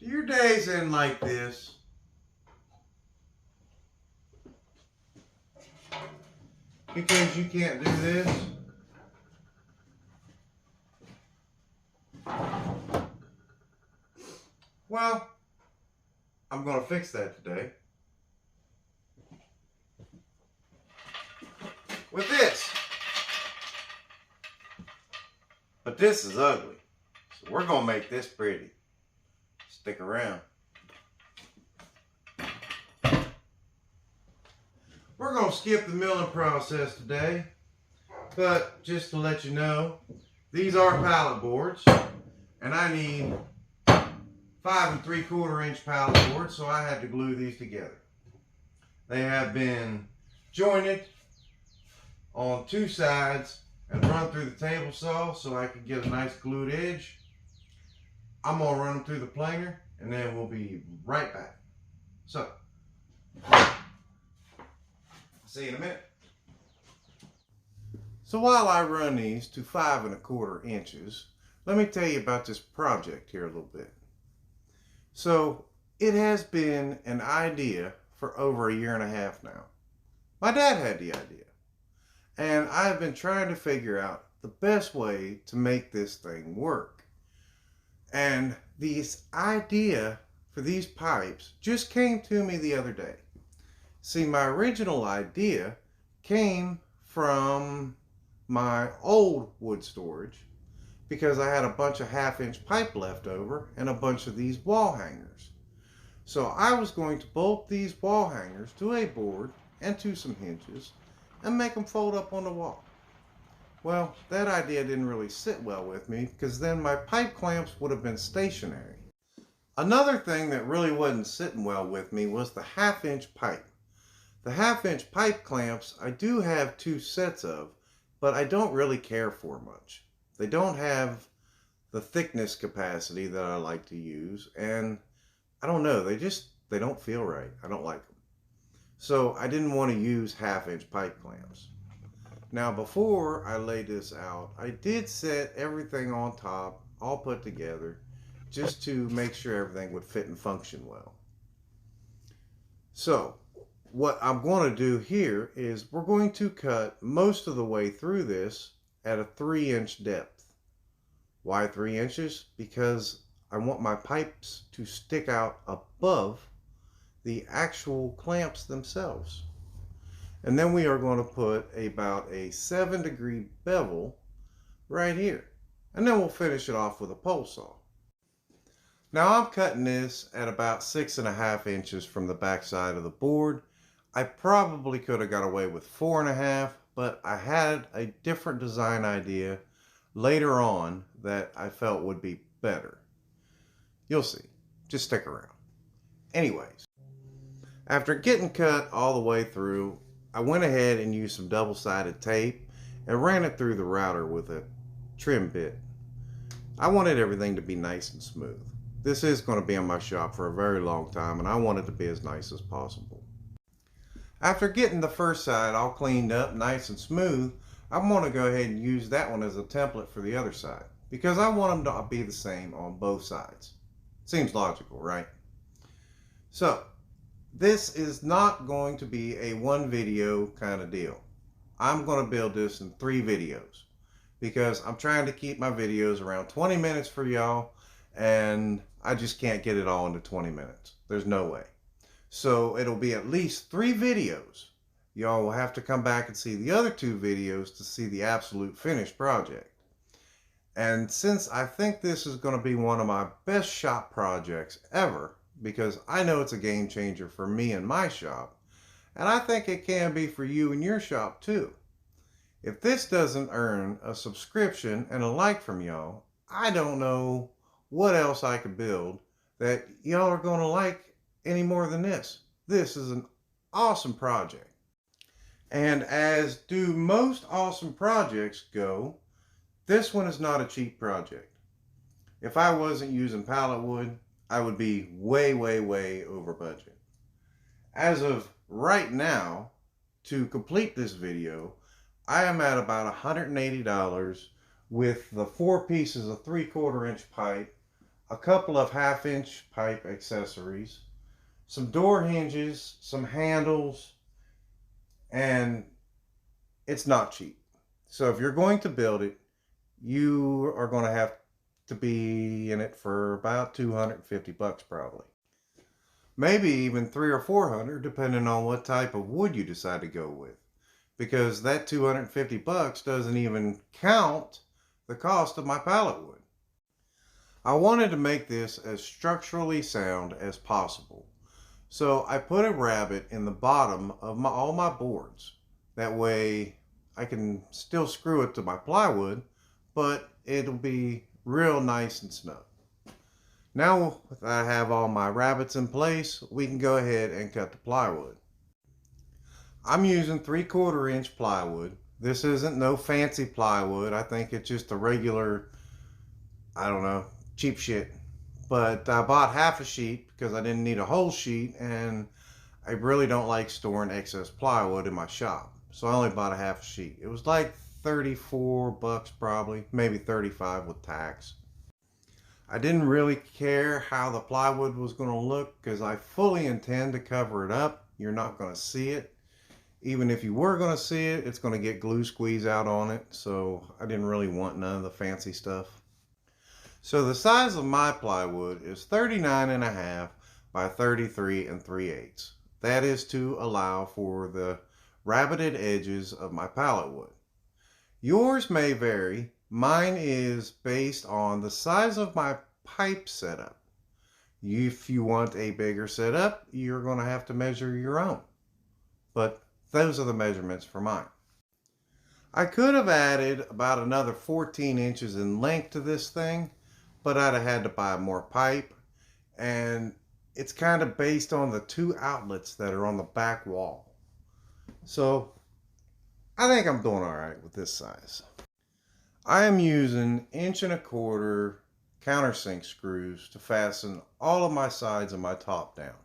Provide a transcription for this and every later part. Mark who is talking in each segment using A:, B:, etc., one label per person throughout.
A: Do your days end like this? Because you can't do this? Well, I'm going to fix that today. With this. But this is ugly. So we're going to make this pretty. Stick around. We're going to skip the milling process today. But just to let you know, these are pallet boards. And I need 5 3/4 inch pallet boards, so I had to glue these together. They have been jointed on 2 sides and run through the table saw so I could get a nice glued edge. I'm going to run them through the planer and then we'll be right back. So, see you in a minute. So while I run these to 5 1/4 inches, let me tell you about this project here a little bit. So it has been an idea for over 1.5 years now. My dad had the idea. And I've been trying to figure out the best way to make this thing work. And this idea for these pipes just came to me the other day. See, my original idea came from my old wood storage because I had a bunch of 1/2 inch pipe left over and a bunch of these wall hangers. So I was going to bolt these wall hangers to a board and to some hinges and make them fold up on the wall. Well, that idea didn't really sit well with me because then my pipe clamps would have been stationary. Another thing that really wasn't sitting well with me was the 1/2 inch pipe. The 1/2 inch pipe clamps I do have 2 sets of, but I don't really care for much. They don't have the thickness capacity that I like to use, and I don't know, they don't feel right. I don't like them. So I didn't want to use 1/2 inch pipe clamps. Now before I laid this out, I did set everything on top, all put together, just to make sure everything would fit and function well. So what I'm going to do here is we're going to cut most of the way through this at a 3 inch depth. Why 3 inches? Because I want my pipes to stick out above the actual clamps themselves. And then we are going to put about a 7-degree bevel right here. And then we'll finish it off with a pole saw. Now I'm cutting this at about 6 1/2 inches from the back side of the board. I probably could have got away with 4 1/2, but I had a different design idea later on that I felt would be better. You'll see. Just stick around. Anyways, after getting cut all the way through, I went ahead and used some double-sided tape and ran it through the router with a trim bit. I wanted everything to be nice and smooth. This is going to be in my shop for a very long time, and I want it to be as nice as possible. After getting the first side all cleaned up nice and smooth, I'm going to go ahead and use that one as a template for the other side because I want them to be the same on both sides. Seems logical, right? So this is not going to be a 1 video kind of deal. I'm going to build this in 3 videos because I'm trying to keep my videos around 20 minutes for y'all, and I just can't get it all into 20 minutes. There's no way. So it'll be at least 3 videos. Y'all will have to come back and see the other 2 videos to see the absolute finished project. And since I think this is going to be one of my best shop projects ever, because I know it's a game changer for me and my shop, and I think it can be for you and your shop too. If this doesn't earn a subscription and a like from y'all, I don't know what else I could build that y'all are going to like any more than this. This is an awesome project. And as do most awesome projects go, this one is not a cheap project. If I wasn't using pallet wood, I would be way, way, way over budget. As of right now, to complete this video, I am at about $180 with the 4 pieces of 3/4 inch pipe, a couple of 1/2 inch pipe accessories, some door hinges, some handles, and it's not cheap. So if you're going to build it, you are going to have to be in it for about 250 bucks probably. Maybe even 300 or 400 depending on what type of wood you decide to go with. Because that 250 bucks doesn't even count the cost of my pallet wood. I wanted to make this as structurally sound as possible. So I put a rabbet in the bottom of all my boards. That way I can still screw it to my plywood, but it'll be real nice and snug. Now that I have all my rabbets in place, we can go ahead and cut the plywood. I'm using 3/4 inch plywood. This isn't no fancy plywood. I think it's just a regular, I don't know, cheap shit. But I bought half a sheet because I didn't need a whole sheet, and I really don't like storing excess plywood in my shop. So I only bought a half a sheet. It was like 34 bucks probably, maybe 35 with tax. I didn't really care how the plywood was going to look because I fully intend to cover it up. You're not going to see it. Even if you were going to see it, it's going to get glue squeeze out on it. So I didn't really want none of the fancy stuff. So the size of my plywood is 39.5 by 33 3/8. That is to allow for the rabbeted edges of my pallet wood. Yours may vary. Mine is based on the size of my pipe setup. If you want a bigger setup, you're going to have to measure your own. But those are the measurements for mine. I could have added about another 14 inches in length to this thing, but I'd have had to buy more pipe, and it's kind of based on the 2 outlets that are on the back wall. So I think I'm doing all right with this size. I am using 1.25 inch countersink screws to fasten all of my sides of my top down.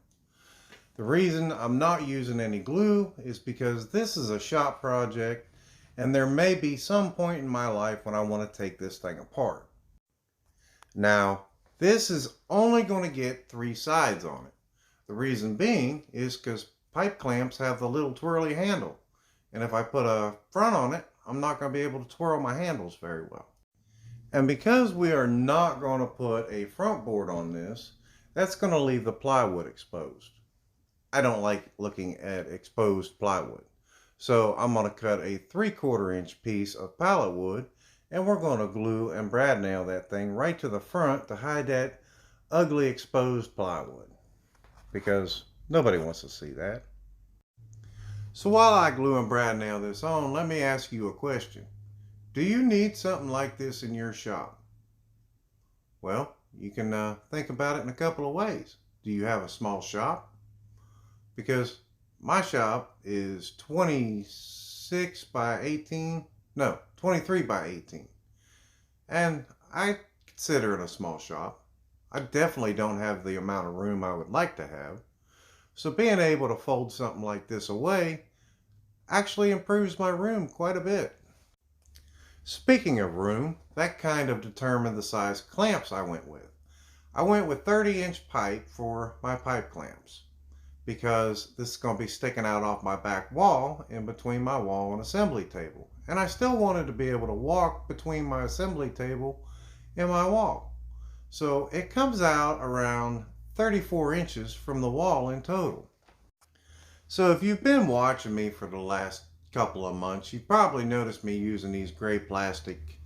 A: The reason I'm not using any glue is because this is a shop project, and there may be some point in my life when I want to take this thing apart. Now, this is only going to get 3 sides on it. The reason being is because pipe clamps have the little twirly handle. And if I put a front on it, I'm not going to be able to twirl my handles very well. And because we are not going to put a front board on this, that's going to leave the plywood exposed. I don't like looking at exposed plywood. So I'm going to cut a 3/4 inch piece of pallet wood, and we're going to glue and brad nail that thing right to the front to hide that ugly exposed plywood, because nobody wants to see that. So while I glue and brad nail this on, let me ask you a question. Do you need something like this in your shop? Well, you can think about it in a couple of ways. Do you have a small shop? Because my shop is 26 by 18, no, 23 by 18. And I consider it a small shop. I definitely don't have the amount of room I would like to have. So being able to fold something like this away actually improves my room quite a bit. Speaking of room, that kind of determined the size clamps I went with. I went with 30-inch pipe for my pipe clamps, because this is going to be sticking out off my back wall in between my wall and assembly table. And I still wanted to be able to walk between my assembly table and my wall. So it comes out around 34 inches from the wall in total. So if you've been watching me for the last couple of months, you've probably noticed me using these gray plastic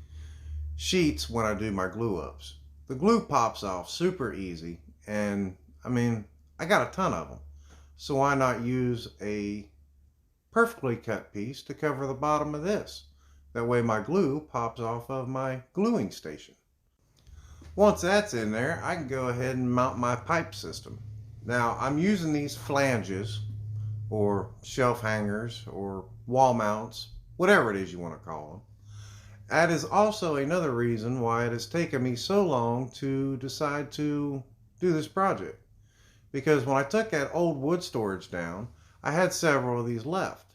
A: sheets when I do my glue ups. The glue pops off super easy, and I mean, I got a ton of them. So why not use a perfectly cut piece to cover the bottom of this? That way my glue pops off of my gluing station. Once that's in there, I can go ahead and mount my pipe system. Now I'm using these flanges or shelf hangers or wall mounts, whatever it is you want to call them. That is also another reason why it has taken me so long to decide to do this project. Because when I took that old wood storage down, I had several of these left.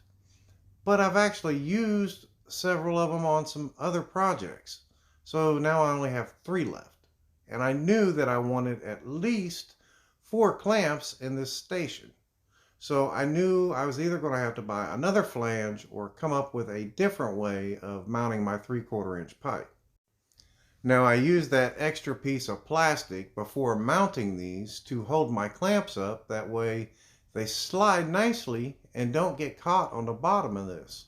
A: But I've actually used several of them on some other projects. So now I only have 3 left. and I knew that I wanted at least 4 clamps in this station. So I knew I was either going to have to buy another flange or come up with a different way of mounting my 3/4 inch pipe. Now I used that extra piece of plastic before mounting these to hold my clamps up. That way they slide nicely and don't get caught on the bottom of this.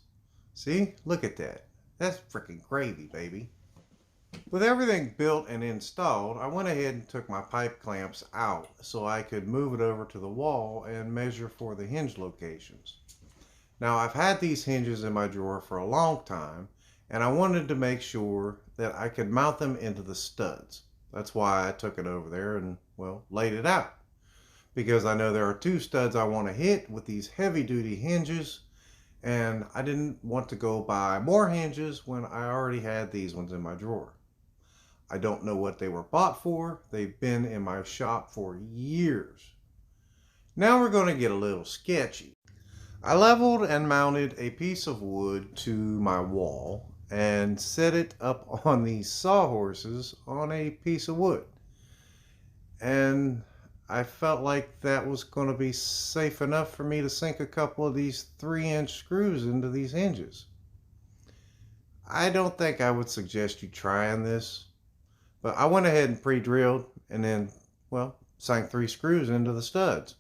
A: See, look at that. That's freaking gravy, baby. With everything built and installed, I went ahead and took my pipe clamps out so I could move it over to the wall and measure for the hinge locations. Now I've had these hinges in my drawer for a long time, and I wanted to make sure that I could mount them into the studs. That's why I took it over there and, well, laid it out. Because I know there are 2 studs I want to hit with these heavy duty hinges, and I didn't want to go buy more hinges when I already had these ones in my drawer. I don't know what they were bought for. They've been in my shop for years. Now we're going to get a little sketchy. I leveled and mounted a piece of wood to my wall and set it up on these sawhorses on a piece of wood. And I felt like that was going to be safe enough for me to sink a couple of these 3-inch screws into these hinges. I don't think I would suggest you trying this, but I went ahead and pre-drilled and then, well, sank 3 screws into the studs.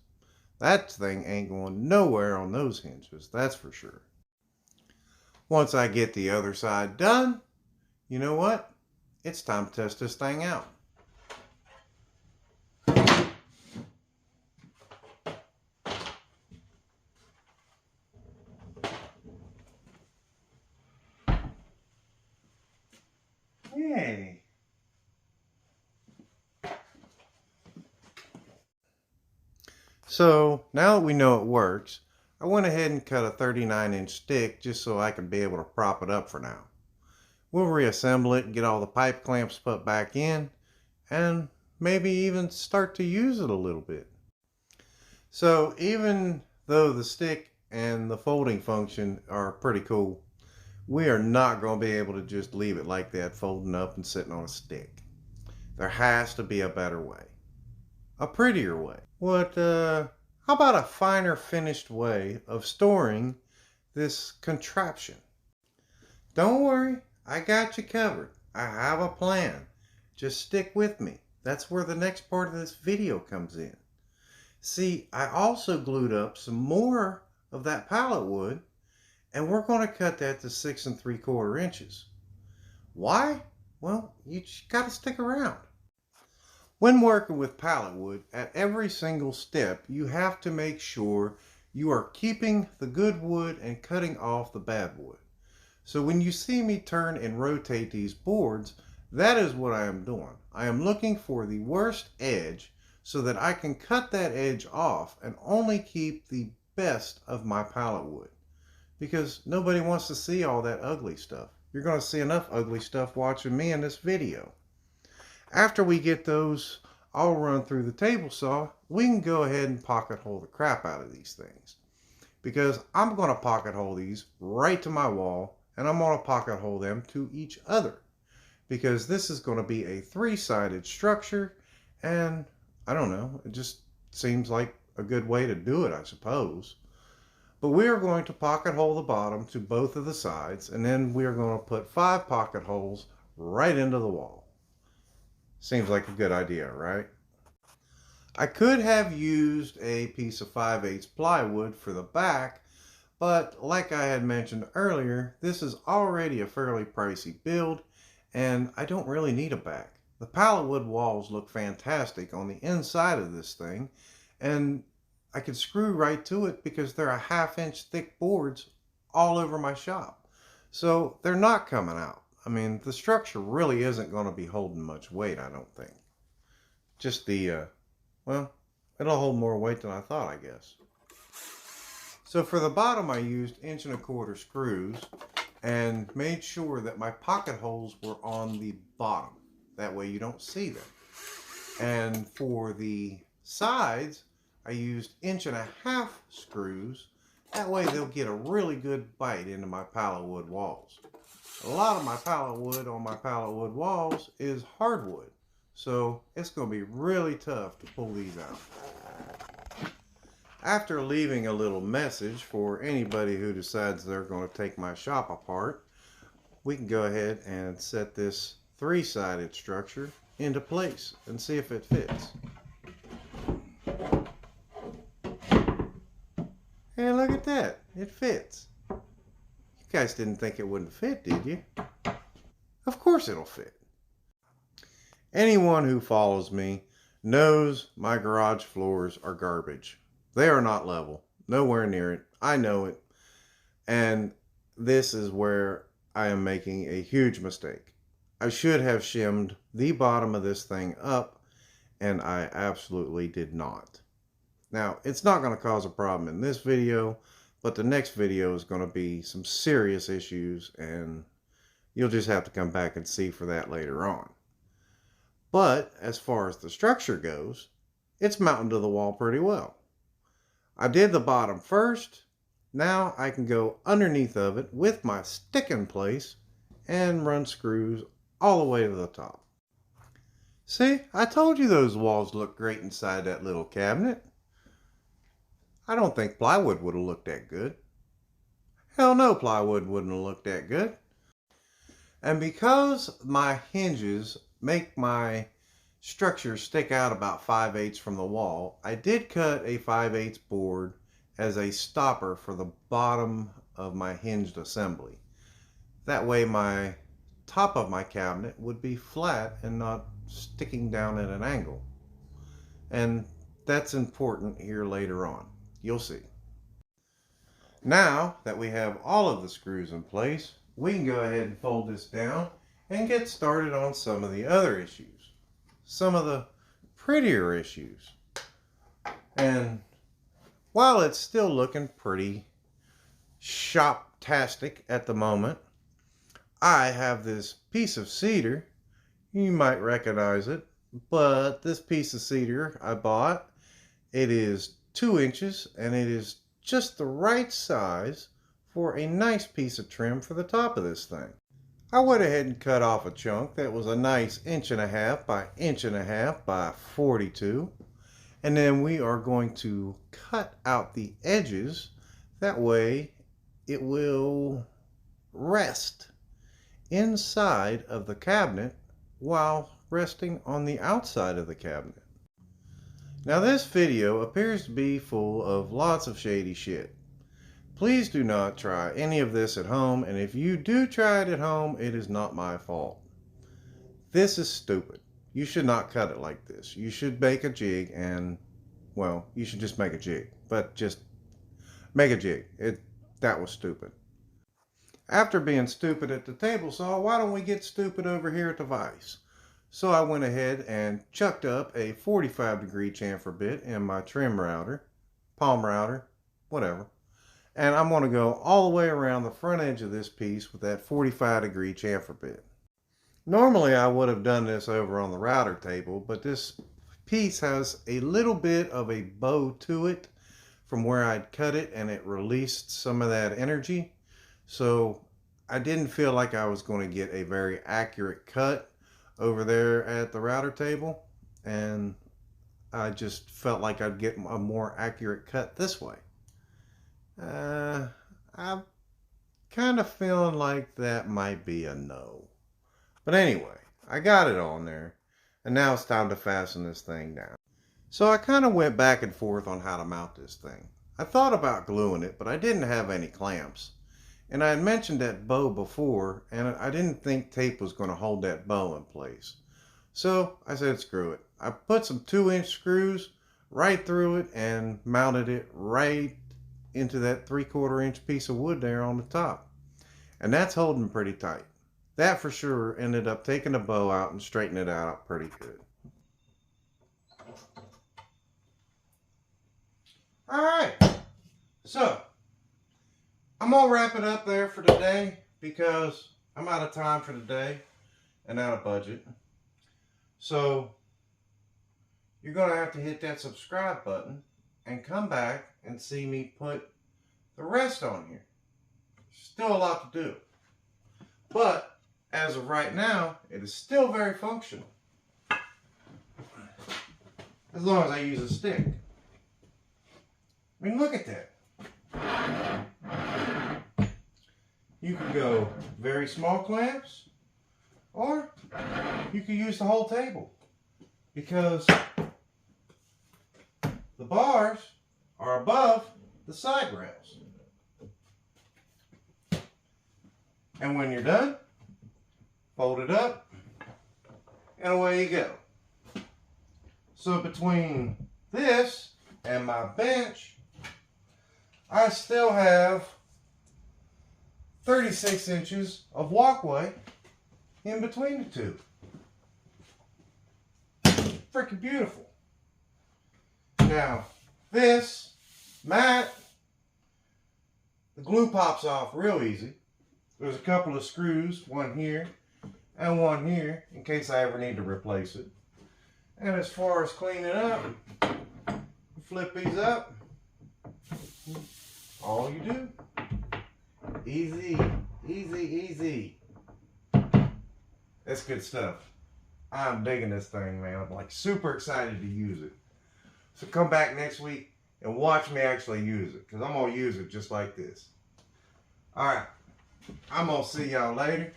A: That thing ain't going nowhere on those hinges, that's for sure. Once I get the other side done, you know what? It's time to test this thing out. Yay! So now that we know it works, I went ahead and cut a 39-inch stick just so I could be able to prop it up for now. We'll reassemble it and get all the pipe clamps put back in and maybe even start to use it a little bit. So even though the stick and the folding function are pretty cool, we are not going to be able to just leave it like that, folding up and sitting on a stick. There has to be a better way. A prettier way. How about a finer finished way of storing this contraption? Don't worry, I got you covered. I have a plan. Just stick with me. That's where the next part of this video comes in. See, I also glued up some more of that pallet wood, and we're going to cut that to 6 3/4 inches. Why? Well, you just got to stick around. When working with pallet wood, at every single step, you have to make sure you are keeping the good wood and cutting off the bad wood. So when you see me turn and rotate these boards, that is what I am doing. I am looking for the worst edge so that I can cut that edge off and only keep the best of my pallet wood. Because nobody wants to see all that ugly stuff. You're going to see enough ugly stuff watching me in this video. After we get those all run through the table saw, we can go ahead and pocket hole the crap out of these things. Because I'm going to pocket hole these right to my wall, and I'm going to pocket hole them to each other. Because this is going to be a 3-sided structure, and I don't know, it just seems like a good way to do it, I suppose. But we are going to pocket hole the bottom to both of the sides, and then we are going to put 5 pocket holes right into the wall. Seems like a good idea, right? I could have used a piece of 5/8 plywood for the back, but like I had mentioned earlier, this is already a fairly pricey build, and I don't really need a back. The pallet wood walls look fantastic on the inside of this thing, and I can screw right to it because they're a 1/2 inch thick boards all over my shop. So they're not coming out. I mean, the structure really isn't going to be holding much weight, I don't think. Just well, it'll hold more weight than I thought, I guess. So for the bottom, I used 1 1/4 screws and made sure that my pocket holes were on the bottom. That way you don't see them. And for the sides, I used 1 1/2 screws. That way they'll get a really good bite into my pallet wood walls. A lot of my pallet wood on my pallet wood walls is hardwood. So it's going to be really tough to pull these out. After leaving a little message for anybody who decides they're going to take my shop apart, we can go ahead and set this three-sided structure into place and see if it fits. Hey, look at that. It fits. You guys didn't think it wouldn't fit, did you? Of course it'll fit. Anyone who follows me knows my garage floors are garbage. They are not level. Nowhere near it. I know it. And this is where I am making a huge mistake. I should have shimmed the bottom of this thing up, and I absolutely did not. Now, it's not going to cause a problem in this video, but the next video is going to be some serious issues, and you'll just have to come back and see for that later on. But as far as the structure goes, it's mounted to the wall pretty well. I did the bottom first. Now I can go underneath of it with my stick in place and run screws all the way to the top. See, I told you those walls look great inside that little cabinet. I don't think plywood would have looked that good. Hell no, plywood wouldn't have looked that good. And because my hinges make my structure stick out about 5/8 from the wall, I did cut a 5/8 board as a stopper for the bottom of my hinged assembly. That way my top of my cabinet would be flat and not sticking down at an angle. And that's important here later on. You'll see. Now that we have all of the screws in place, we can go ahead and fold this down and get started on some of the other issues. Some of the prettier issues. And while it's still looking pretty shop-tastic at the moment, I have this piece of cedar. You might recognize it, but this piece of cedar I bought, it is 2 inches and it is just the right size for a nice piece of trim for the top of this thing. I went ahead and cut off a chunk that was a nice 1.5 by 1.5 by 42. And then we are going to cut out the edges. That way it will rest inside of the cabinet while resting on the outside of the cabinet. Now this video appears to be full of lots of shady shit. Please do not try any of this at home, and if you do try it at home, it is not my fault. This is stupid. You should not cut it like this. You should make a jig and, well, you should just make a jig. But just make a jig. That was stupid. After being stupid at the table saw, why don't we get stupid over here at the vise? So I went ahead and chucked up a 45-degree chamfer bit in my trim router, palm router, whatever. And I'm going to go all the way around the front edge of this piece with that 45-degree chamfer bit. Normally I would have done this over on the router table, but this piece has a little bit of a bow to it from where I'd cut it, and it released some of that energy. So I didn't feel like I was going to get a very accurate cut over there at the router table, and I just felt like I'd get a more accurate cut this way. I'm kind of feeling like that might be a no. But anyway, I got it on there, and now it's time to fasten this thing down. So I kind of went back and forth on how to mount this thing. I thought about gluing it, but I didn't have any clamps. And I had mentioned that bow before, and I didn't think tape was going to hold that bow in place. So I said, screw it. I put some 2-inch screws right through it and mounted it right into that 3/4 inch piece of wood there on the top. And that's holding pretty tight. That for sure ended up taking the bow out and straightening it out pretty good. Alright, so I'm going to wrap it up there for today because I'm out of time for today and out of budget. So you're going to have to hit that subscribe button and come back and see me put the rest on here. Still a lot to do. But as of right now, it is still very functional. as long as I use a stick. I mean, look at that. You can go very small clamps, or you can use the whole table, because the bars are above the side rails. And when you're done, fold it up, and away you go. So between this and my bench, I still have 36 inches of walkway in between the two. Freaking beautiful. Now, this mat, the glue pops off real easy. There's a couple of screws, one here and one here, in case I ever need to replace it. And as far as cleaning up, you flip these up. All you do. Easy, easy, easy. That's good stuff. I'm digging this thing, man. I'm like super excited to use it. So come back next week and watch me actually use it, because I'm going to use it just like this. Alright. I'm going to see y'all later.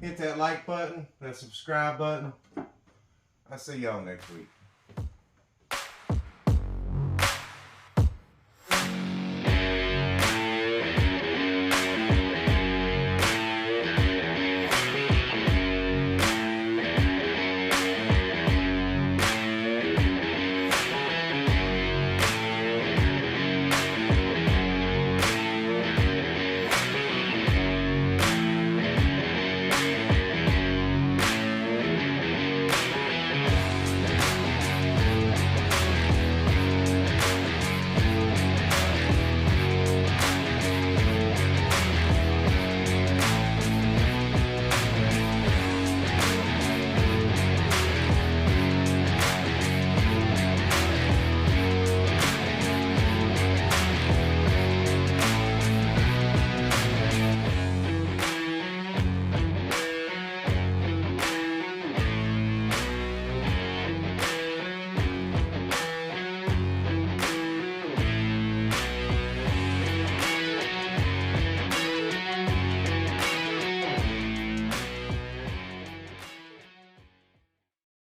A: Hit that like button, that subscribe button. I'll see y'all next week.